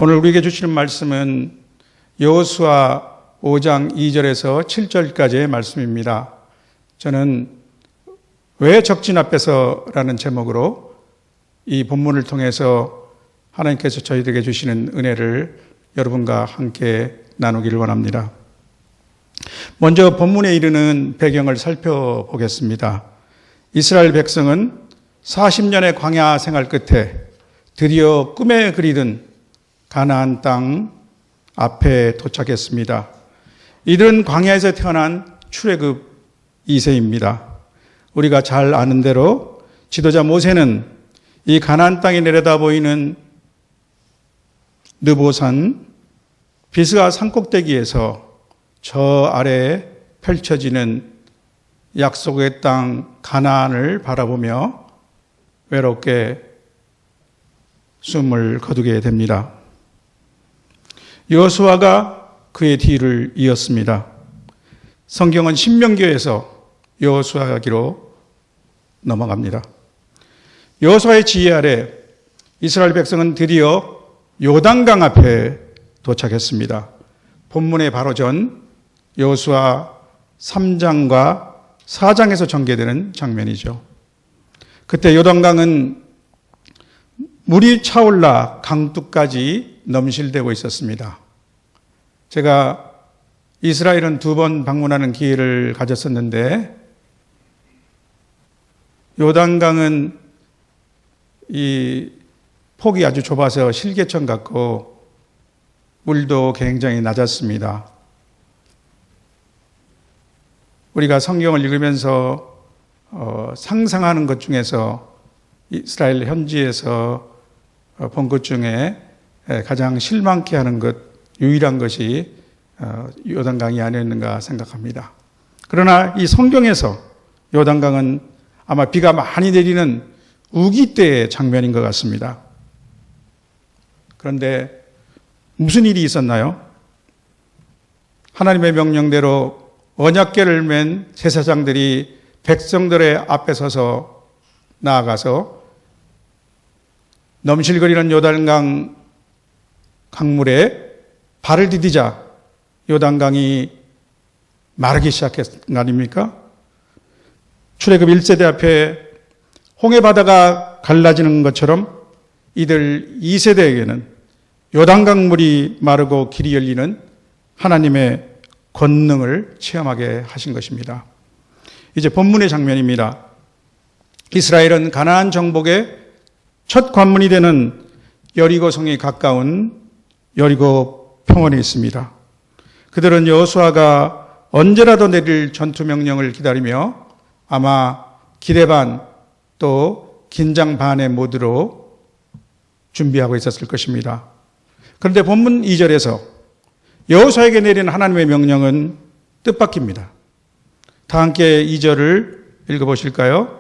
오늘 우리에게 주시는 말씀은 여호수아 5장 2절에서 7절까지의 말씀입니다. 저는 왜 적진 앞에서라는 제목으로 이 본문을 통해서 하나님께서 저희들에게 주시는 은혜를 여러분과 함께 나누기를 원합니다. 먼저 본문에 이르는 배경을 살펴보겠습니다. 이스라엘 백성은 40년의 광야 생활 끝에 드디어 꿈에 그리던 가나안 땅 앞에 도착했습니다. 이들은 광야에서 태어난 출애굽 2세입니다. 우리가 잘 아는 대로 지도자 모세는 이 가나안 땅에 내려다 보이는 느보산 비스가 산꼭대기에서 저 아래에 펼쳐지는 약속의 땅 가나안을 바라보며 외롭게 숨을 거두게 됩니다. 여호수아가 그의 뒤를 이었습니다. 성경은 신명기에서 여호수아기로 넘어갑니다. 여호수아의 지휘 아래 이스라엘 백성은 드디어 요단강 앞에 도착했습니다. 본문의 바로 전 여호수아 3장과 4장에서 전개되는 장면이죠. 그때 요단강은 물이 차올라 강둑까지 넘실대고 있었습니다. 제가 이스라엘은 2번 방문하는 기회를 가졌었는데 요단강은 이 폭이 아주 좁아서 실개천 같고 물도 굉장히 낮았습니다. 우리가 성경을 읽으면서 상상하는 것 중에서 이스라엘 현지에서 본 것 중에 가장 실망케 하는 것, 유일한 것이 요단강이 아니었는가 생각합니다. 그러나 이 성경에서 요단강은 아마 비가 많이 내리는 우기 때의 장면인 것 같습니다. 그런데 무슨 일이 있었나요? 하나님의 명령대로 언약궤를 맨 제사장들이 백성들의 앞에 서서 나아가서 넘실거리는 요단강 강물에 발을 디디자 요단강이 마르기 시작했던 거 아닙니까? 출애굽 1세대 앞에 홍해바다가 갈라지는 것처럼 이들 2세대에게는 요단강 물이 마르고 길이 열리는 하나님의 권능을 체험하게 하신 것입니다. 이제 본문의 장면입니다. 이스라엘은 가나안 정복의 첫 관문이 되는 여리고성에 가까운 여리고 평원에 있습니다. 그들은 여호수아가 언제라도 내릴 전투 명령을 기다리며 아마 기대 반 또 긴장 반의 모드로 준비하고 있었을 것입니다. 그런데 본문 2절에서 여호수아에게 내린 하나님의 명령은 뜻밖입니다. 다 함께 2절을 읽어보실까요?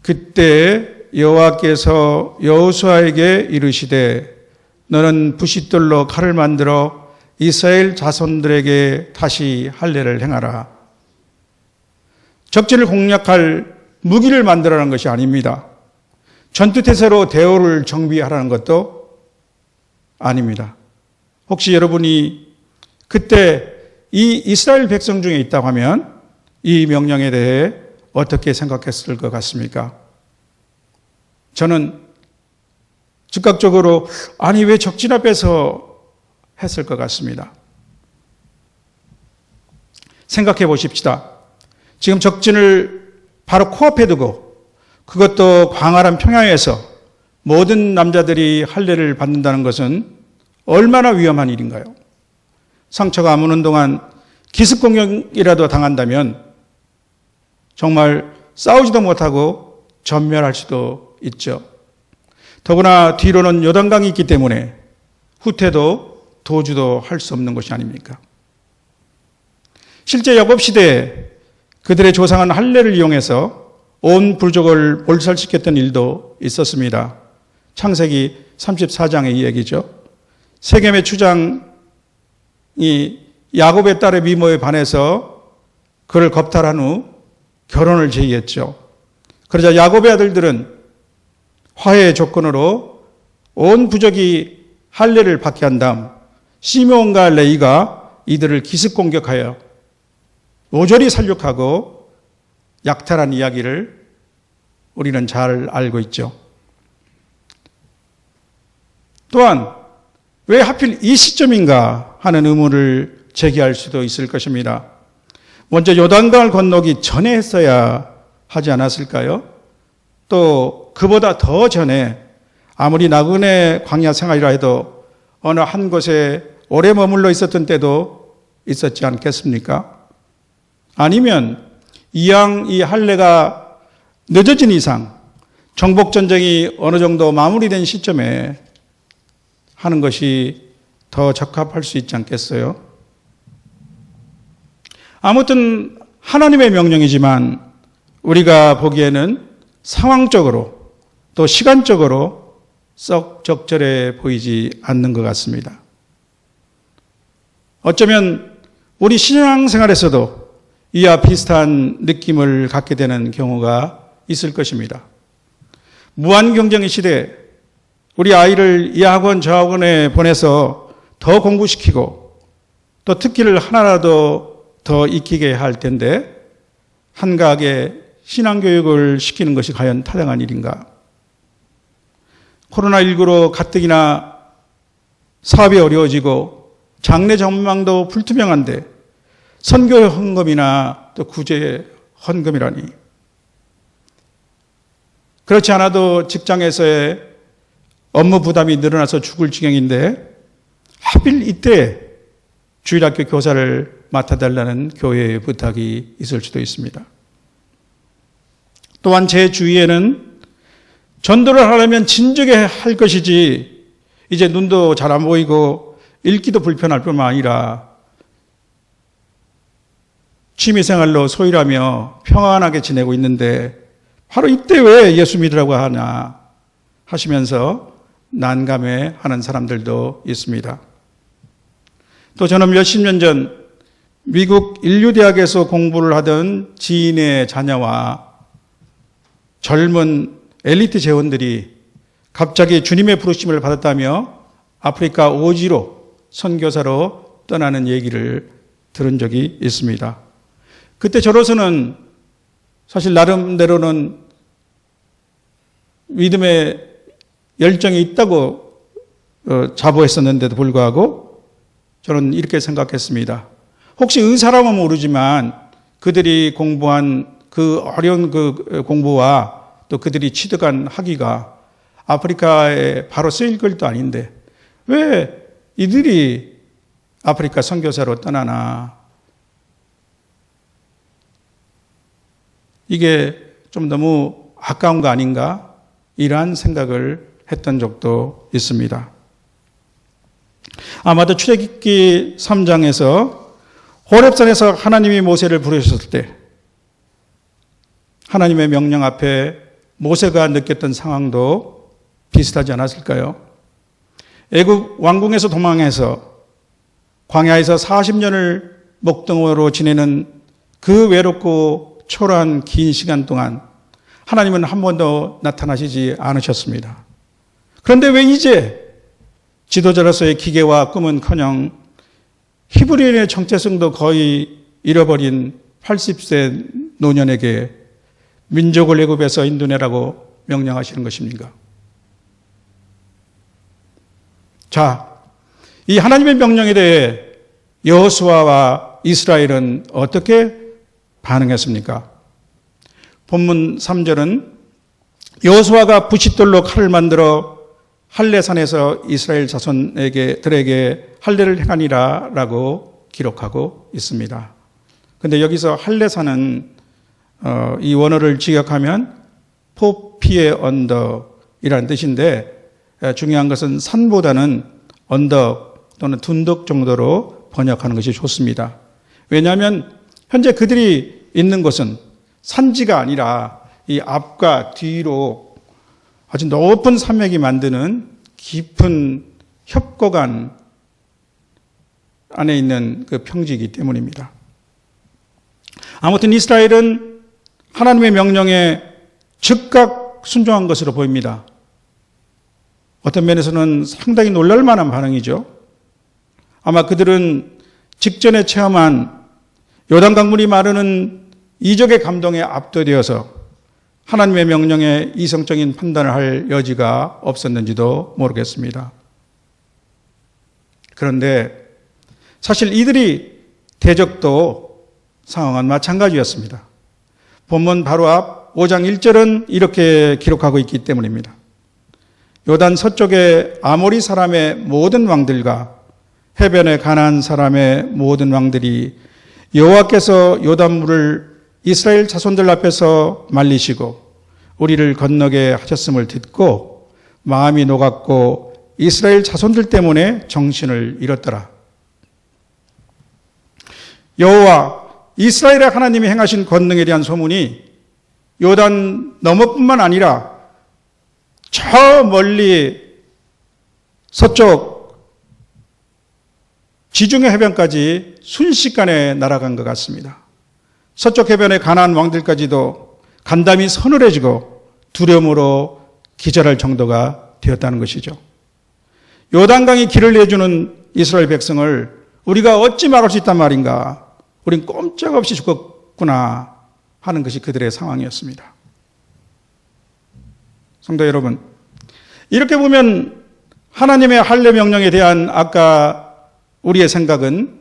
그때 여호와께서 여호수아에게 이르시되 너는 부싯돌로 칼을 만들어 이스라엘 자손들에게 다시 할례를 행하라. 적진을 공략할 무기를 만들어라는 것이 아닙니다. 전투태세로 대오를 정비하라는 것도 아닙니다. 혹시 여러분이 그때 이 이스라엘 백성 중에 있다고 하면 이 명령에 대해 어떻게 생각했을 것 같습니까? 저는 즉각적으로 아니 왜 적진 앞에서 했을 것 같습니다. 생각해 보십시다. 지금 적진을 바로 코앞에 두고 그것도 광활한 평야에서 모든 남자들이 할례를 받는다는 것은 얼마나 위험한 일인가요? 상처가 아무는 동안 기습공격이라도 당한다면 정말 싸우지도 못하고 전멸할 수도 있죠. 더구나 뒤로는 요단강이 있기 때문에 후퇴도 도주도 할 수 없는 것이 아닙니까? 실제 야곱 시대에 그들의 조상은 할례를 이용해서 온 부족을 몰살시켰던 일도 있었습니다. 창세기 34장의 이 얘기죠. 세겜의 추장이 야곱의 딸의 미모에 반해서 그를 겁탈한 후 결혼을 제의했죠. 그러자 야곱의 아들들은 화해의 조건으로 온 부족이 할례를 받게 한 다음 시므온과 레위가 이들을 기습 공격하여 모조리 살육하고 약탈한 이야기를 우리는 잘 알고 있죠. 또한 왜 하필 이 시점인가 하는 의문을 제기할 수도 있을 것입니다. 먼저 요단강을 건너기 전에 했어야 하지 않았을까요? 또 그보다 더 전에 아무리 나그네 광야 생활이라 해도 어느 한 곳에 오래 머물러 있었던 때도 있었지 않겠습니까? 아니면 이왕 이 할례가 늦어진 이상 정복전쟁이 어느 정도 마무리된 시점에 하는 것이 더 적합할 수 있지 않겠어요? 아무튼 하나님의 명령이지만 우리가 보기에는 상황적으로 또 시간적으로 썩 적절해 보이지 않는 것 같습니다. 어쩌면 우리 신앙생활에서도 이와 비슷한 느낌을 갖게 되는 경우가 있을 것입니다. 무한경쟁의 시대에 우리 아이를 이 학원 저 학원에 보내서 더 공부시키고 또 특기를 하나라도 더 익히게 할 텐데 한가하게 신앙교육을 시키는 것이 과연 타당한 일인가? 코로나19로 가뜩이나 사업이 어려워지고 장래 전망도 불투명한데 선교 헌금이나 또 구제 헌금이라니. 그렇지 않아도 직장에서의 업무 부담이 늘어나서 죽을 지경인데 하필 이때 주일학교 교사를 맡아달라는 교회의 부탁이 있을 수도 있습니다. 또한 제 주위에는 전도를 하려면 진즉에 할 것이지 이제 눈도 잘 안 보이고 읽기도 불편할 뿐만 아니라 취미생활로 소일하며 평안하게 지내고 있는데 바로 이때 왜 예수 믿으라고 하냐 하시면서 난감해하는 사람들도 있습니다. 또 저는 몇십 년 전 미국 인류대학에서 공부를 하던 지인의 자녀와 젊은 엘리트 재원들이 갑자기 주님의 부르심을 받았다며 아프리카 오지로 선교사로 떠나는 얘기를 들은 적이 있습니다. 그때 저로서는 사실 나름대로는 믿음의 열정이 있다고 자부했었는데도 불구하고 저는 이렇게 생각했습니다. 혹시 의사라면 모르지만 그들이 공부한 그 어려운 그 공부와 또 그들이 취득한 학위가 아프리카에 바로 쓰일 것도 아닌데 왜 이들이 아프리카 선교사로 떠나나? 이게 좀 너무 아까운 거 아닌가? 이러한 생각을 했던 적도 있습니다. 아마도 출애굽기 3장에서 호렙산에서 하나님이 모세를 부르셨을 때 하나님의 명령 앞에 모세가 느꼈던 상황도 비슷하지 않았을까요? 애굽 왕궁에서 도망해서 광야에서 40년을 목동으로 지내는 그 외롭고 초라한 긴 시간 동안 하나님은 한 번도 나타나시지 않으셨습니다. 그런데 왜 이제 지도자로서의 기계와 꿈은커녕 히브리인의 정체성도 거의 잃어버린 80세 노년에게 민족을 애굽에서 인도내라고 명령하시는 것입니까? 자, 이 하나님의 명령에 대해 여호수아와 이스라엘은 어떻게 반응했습니까? 본문 3절은 여호수아가 부싯돌로 칼을 만들어 할례산에서 이스라엘 자손들에게 할례를 행하니라 라고 기록하고 있습니다. 그런데 여기서 할례산은 이 원어를 직역하면 포피의 언덕이라는 뜻인데 중요한 것은 산보다는 언덕 또는 둔덕 정도로 번역하는 것이 좋습니다. 왜냐하면 현재 그들이 있는 곳은 산지가 아니라 이 앞과 뒤로 아주 높은 산맥이 만드는 깊은 협곡안 안에 있는 그 평지이기 때문입니다. 아무튼 이스라엘은 하나님의 명령에 즉각 순종한 것으로 보입니다. 어떤 면에서는 상당히 놀랄 만한 반응이죠. 아마 그들은 직전에 체험한 요단강물이 마르는 이적의 감동에 압도되어서 하나님의 명령에 이성적인 판단을 할 여지가 없었는지도 모르겠습니다. 그런데 사실 이들이 대적도 상황은 마찬가지였습니다. 본문 바로 앞 5장 1절은 이렇게 기록하고 있기 때문입니다. 요단 서쪽의 아모리 사람의 모든 왕들과 해변의 가나안 사람의 모든 왕들이 여호와께서 요단물을 이스라엘 자손들 앞에서 말리시고 우리를 건너게 하셨음을 듣고 마음이 녹았고 이스라엘 자손들 때문에 정신을 잃었더라. 여호와 이스라엘의 하나님이 행하신 권능에 대한 소문이 요단 너머뿐만 아니라 저 멀리 서쪽 지중해 해변까지 순식간에 날아간 것 같습니다. 서쪽 해변의 가나안 왕들까지도 간담이 서늘해지고 두려움으로 기절할 정도가 되었다는 것이죠. 요단강이 길을 내주는 이스라엘 백성을 우리가 어찌 막을 수 있단 말인가? 우린 꼼짝없이 죽었구나 하는 것이 그들의 상황이었습니다. 성도 여러분, 이렇게 보면 하나님의 할례 명령에 대한 아까 우리의 생각은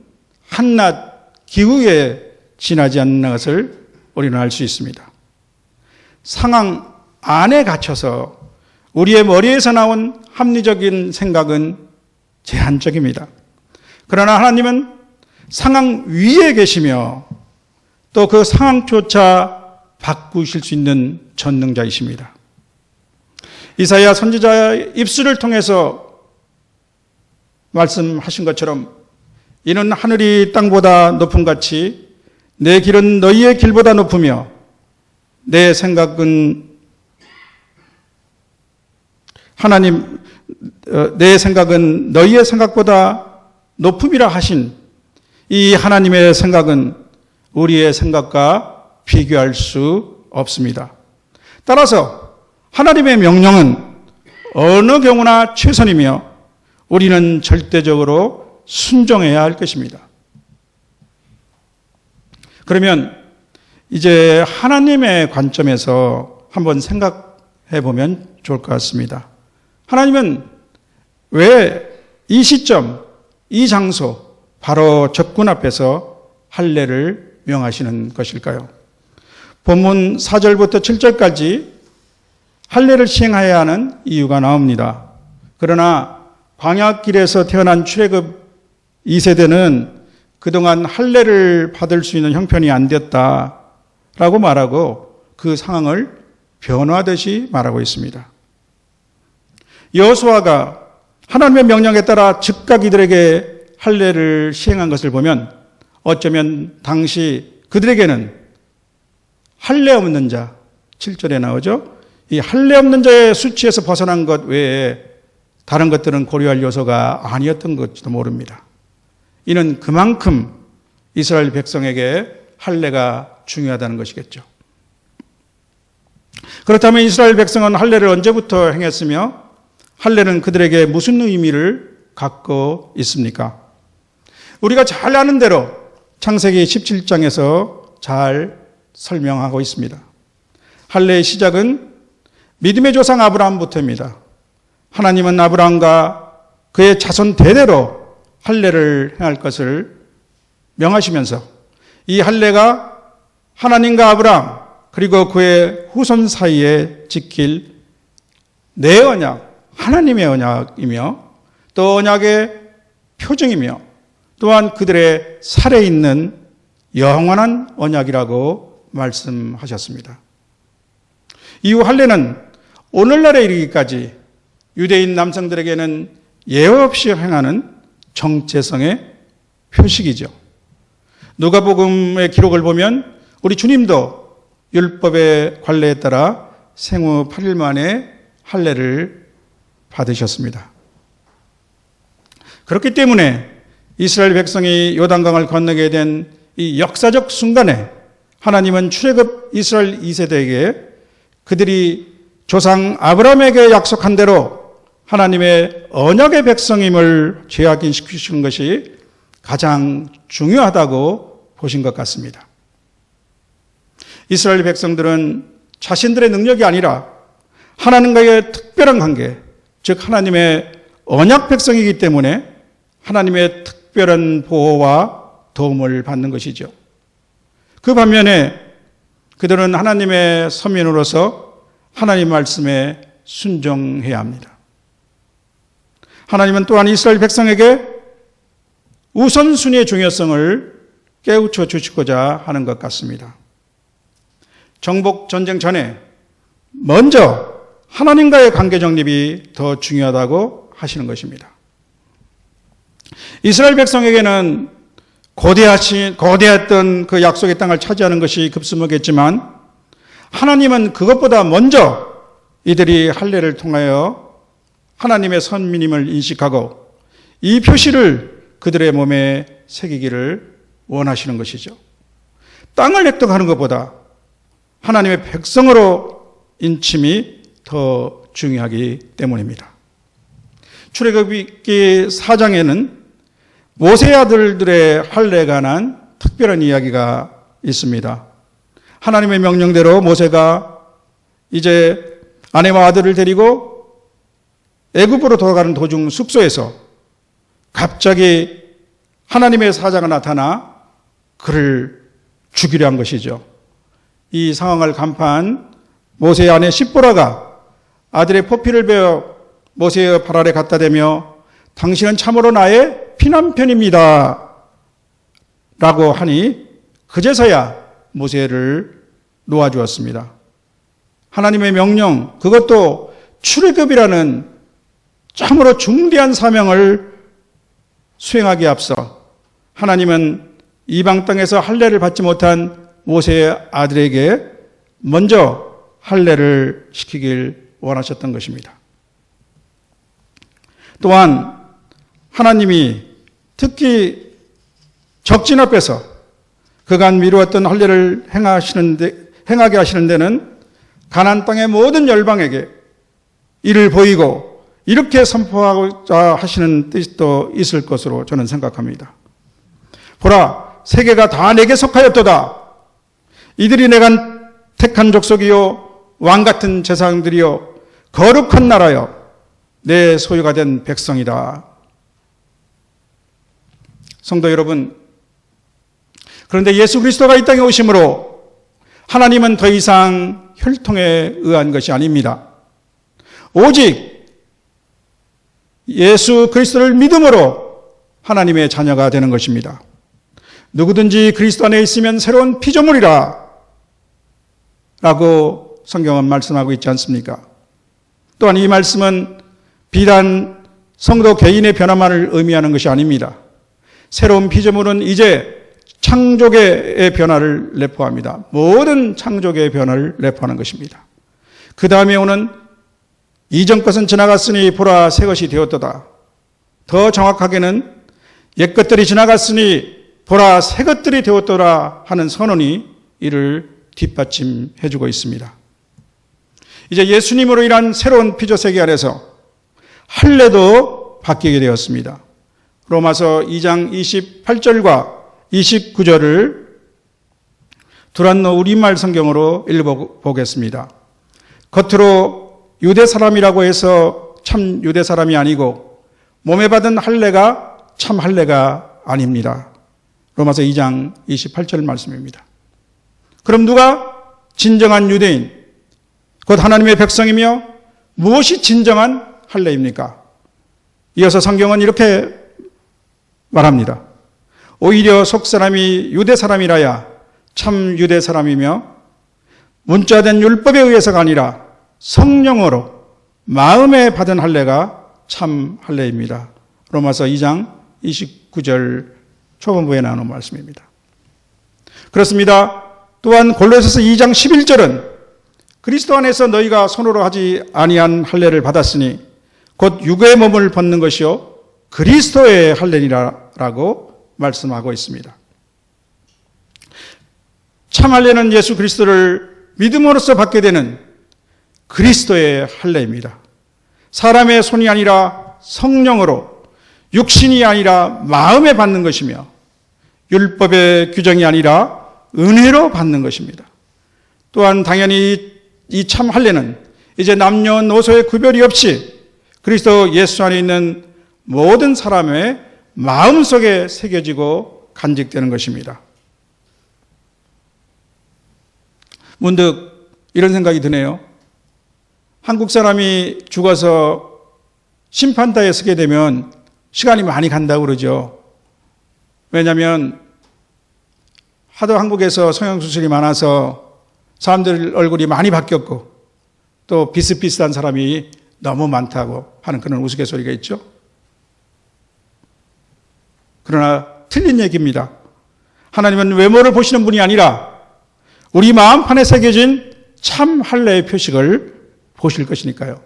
한낱 기후에 지나지 않는 것을 우리는 알 수 있습니다. 상황 안에 갇혀서 우리의 머리에서 나온 합리적인 생각은 제한적입니다. 그러나 하나님은 상황 위에 계시며 또 그 상황조차 바꾸실 수 있는 전능자이십니다. 이사야 선지자의 입술을 통해서 말씀하신 것처럼 이는 하늘이 땅보다 높음 같이 내 길은 너희의 길보다 높으며 내 생각은 내 생각은 너희의 생각보다 높음이라 하신 이 하나님의 생각은 우리의 생각과 비교할 수 없습니다. 따라서 하나님의 명령은 어느 경우나 최선이며 우리는 절대적으로 순종해야 할 것입니다. 그러면 이제 하나님의 관점에서 한번 생각해 보면 좋을 것 같습니다. 하나님은 왜 이 시점, 이 장소, 바로 적군 앞에서 할례를 명하시는 것일까요? 본문 4절부터 7절까지 할례를 시행해야 하는 이유가 나옵니다. 그러나 광야길에서 태어난 출애굽 2세대는 그동안 할례를 받을 수 있는 형편이 안 됐다라고 말하고 그 상황을 변화하듯이 말하고 있습니다. 여호수아가 하나님의 명령에 따라 즉각 이들에게 할례를 시행한 것을 보면 어쩌면 당시 그들에게는 할례 없는 자, 7절에 나오죠. 이 할례 없는 자의 수치에서 벗어난 것 외에 다른 것들은 고려할 요소가 아니었던 것지도 모릅니다. 이는 그만큼 이스라엘 백성에게 할례가 중요하다는 것이겠죠. 그렇다면 이스라엘 백성은 할례를 언제부터 행했으며 할례는 그들에게 무슨 의미를 갖고 있습니까? 우리가 잘 아는 대로 창세기 17장에서 잘 설명하고 있습니다. 할례의 시작은 믿음의 조상 아브라함부터입니다. 하나님은 아브라함과 그의 자손 대대로 할례를 행할 것을 명하시면서 이 할례가 하나님과 아브라함 그리고 그의 후손 사이에 지킬 내 언약, 하나님의 언약이며 또 언약의 표징이며 또한 그들의 살에 있는 영원한 언약이라고 말씀하셨습니다. 이후 할례는 오늘날에 이르기까지 유대인 남성들에게는 예외 없이 행하는 정체성의 표식이죠. 누가복음의 기록을 보면 우리 주님도 율법의 관례에 따라 생후 8일 만에 할례를 받으셨습니다. 그렇기 때문에 이스라엘 백성이 요단강을 건너게 된 이 역사적 순간에 하나님은 출애굽 이스라엘 2세대에게 그들이 조상 아브라함에게 약속한 대로 하나님의 언약의 백성임을 재확인시키시는 것이 가장 중요하다고 보신 것 같습니다. 이스라엘 백성들은 자신들의 능력이 아니라 하나님과의 특별한 관계, 즉 하나님의 언약 백성이기 때문에 하나님의 특별한 보호와 도움을 받는 것이죠. 그 반면에 그들은 하나님의 서민으로서 하나님 말씀에 순종해야 합니다. 하나님은 또한 이스라엘 백성에게 우선순위의 중요성을 깨우쳐 주시고자 하는 것 같습니다. 정복 전쟁 전에 먼저 하나님과의 관계 정립이 더 중요하다고 하시는 것입니다. 이스라엘 백성에게는 거대했던 그 약속의 땅을 차지하는 것이 급선무겠지만 하나님은 그것보다 먼저 이들이 할례를 통하여 하나님의 선민임을 인식하고 이 표시를 그들의 몸에 새기기를 원하시는 것이죠. 땅을 획득하는 것보다 하나님의 백성으로 인침이 더 중요하기 때문입니다. 출애굽기 4장에는 모세의 아들들의 할례에 관한 특별한 이야기가 있습니다. 하나님의 명령대로 모세가 이제 아내와 아들을 데리고 애굽으로 돌아가는 도중 숙소에서 갑자기 하나님의 사자가 나타나 그를 죽이려 한 것이죠. 이 상황을 간파한 모세의 아내 십보라가 아들의 포피를 베어 모세의 발 아래 갖다 대며 당신은 참으로 나의 피남편입니다 라고 하니 그제서야 모세를 놓아주었습니다. 하나님의 명령, 그것도 출애굽이라는 참으로 중대한 사명을 수행하기에 앞서 하나님은 이방 땅에서 할례를 받지 못한 모세의 아들에게 먼저 할례를 시키길 원하셨던 것입니다. 또한 하나님이 특히 적진 앞에서 그간 미루었던 할례를 행하게 하시는 데는 가나안 땅의 모든 열방에게 이를 보이고 이렇게 선포하고자 하시는 뜻도 있을 것으로 저는 생각합니다. 보라, 세계가 다 내게 속하였도다. 이들이 내가 택한 족속이요 왕 같은 제사장들이요 거룩한 나라요 내 소유가 된 백성이다. 성도 여러분, 그런데 예수 그리스도가 이 땅에 오심으로 하나님은 더 이상 혈통에 의한 것이 아닙니다. 오직 예수 그리스도를 믿음으로 하나님의 자녀가 되는 것입니다. 누구든지 그리스도 안에 있으면 새로운 피조물이라 라고 성경은 말씀하고 있지 않습니까? 또한 이 말씀은 비단 성도 개인의 변화만을 의미하는 것이 아닙니다. 새로운 피조물은 이제 창조계의 변화를 내포합니다. 모든 창조계의 변화를 내포하는 것입니다. 그 다음에 오는 이전 것은 지나갔으니 보라 새 것이 되었도다. 더 정확하게는 옛 것들이 지나갔으니 보라 새 것들이 되었더라 하는 선언이 이를 뒷받침해주고 있습니다. 이제 예수님으로 인한 새로운 피조 세계 안에서 할례도 바뀌게 되었습니다. 로마서 2장 28절과 29절을 두란노 우리말 성경으로 읽어보겠습니다. 겉으로 유대 사람이라고 해서 참 유대 사람이 아니고 몸에 받은 할례가 참 할례가 아닙니다. 로마서 2장 28절 말씀입니다. 그럼 누가 진정한 유대인, 곧 하나님의 백성이며 무엇이 진정한 할례입니까? 이어서 성경은 이렇게 말합니다. 오히려 속사람이 유대 사람이라야 참 유대 사람이며 문자된 율법에 의해서가 아니라 성령으로 마음에 받은 할례가 참 할례입니다. 로마서 2장 29절 초반부에 나오는 말씀입니다. 그렇습니다. 또한 골로새서 2장 11절은 그리스도 안에서 너희가 손으로 하지 아니한 할례를 받았으니 곧 육의 몸을 벗는 것이요 그리스도의 할례니라라고 말씀하고 있습니다. 참 할례는 예수 그리스도를 믿음으로써 받게 되는 그리스도의 할례입니다. 사람의 손이 아니라 성령으로, 육신이 아니라 마음에 받는 것이며 율법의 규정이 아니라 은혜로 받는 것입니다. 또한 당연히 이 참 할례는 이제 남녀노소의 구별이 없이 그리스도 예수 안에 있는 모든 사람의 마음속에 새겨지고 간직되는 것입니다. 문득 이런 생각이 드네요. 한국 사람이 죽어서 심판대에 서게 되면 시간이 많이 간다고 그러죠. 왜냐하면 하도 한국에서 성형수술이 많아서 사람들 얼굴이 많이 바뀌었고 또 비슷비슷한 사람이 너무 많다고 하는 그런 우스갯소리가 있죠. 그러나 틀린 얘기입니다. 하나님은 외모를 보시는 분이 아니라 우리 마음판에 새겨진 참 할례의 표식을 보실 것이니까요.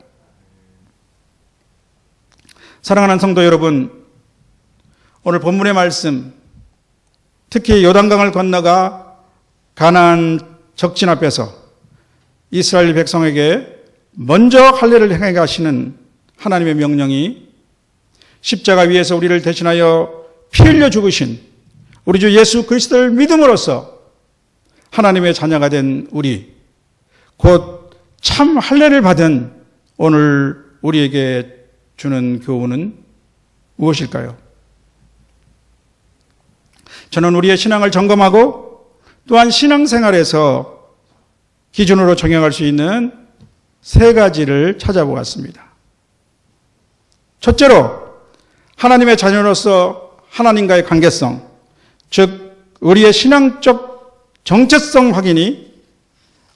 사랑하는 성도 여러분, 오늘 본문의 말씀, 특히 요단강을 건너가 가나안 적진 앞에서 이스라엘 백성에게 먼저 할례를 행해 가시는 하나님의 명령이 십자가 위에서 우리를 대신하여 피 흘려 죽으신 우리 주 예수 그리스도를 믿음으로써 하나님의 자녀가 된 우리, 곧 참 할례를 받은 오늘 우리에게 주는 교훈은 무엇일까요? 저는 우리의 신앙을 점검하고 또한 신앙생활에서 기준으로 적용할 수 있는 세 가지를 찾아보았습니다. 첫째로 하나님의 자녀로서 하나님과의 관계성, 즉 우리의 신앙적 정체성 확인이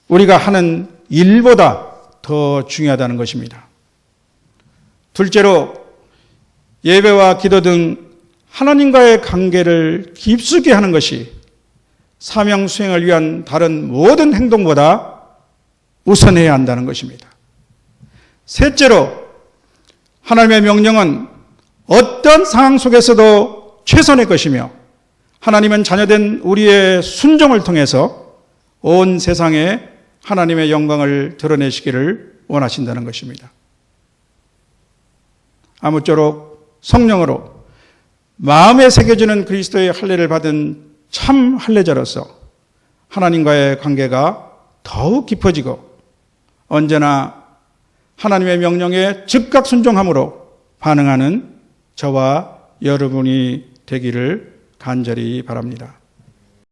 우리가 하는 일보다 더 중요하다는 것입니다. 둘째로 예배와 기도 등 하나님과의 관계를 깊숙이 하는 것이 사명 수행을 위한 다른 모든 행동보다 우선해야 한다는 것입니다. 셋째로 하나님의 명령은 어떤 상황 속에서도 최선의 것이며 하나님은 자녀된 우리의 순종을 통해서 온 세상에 하나님의 영광을 드러내시기를 원하신다는 것입니다. 아무쪼록 성령으로 마음에 새겨지는 그리스도의 할례를 받은 참 할례자로서 하나님과의 관계가 더욱 깊어지고 언제나 하나님의 명령에 즉각 순종함으로 반응하는 저와 여러분이 되기를 간절히 바랍니다.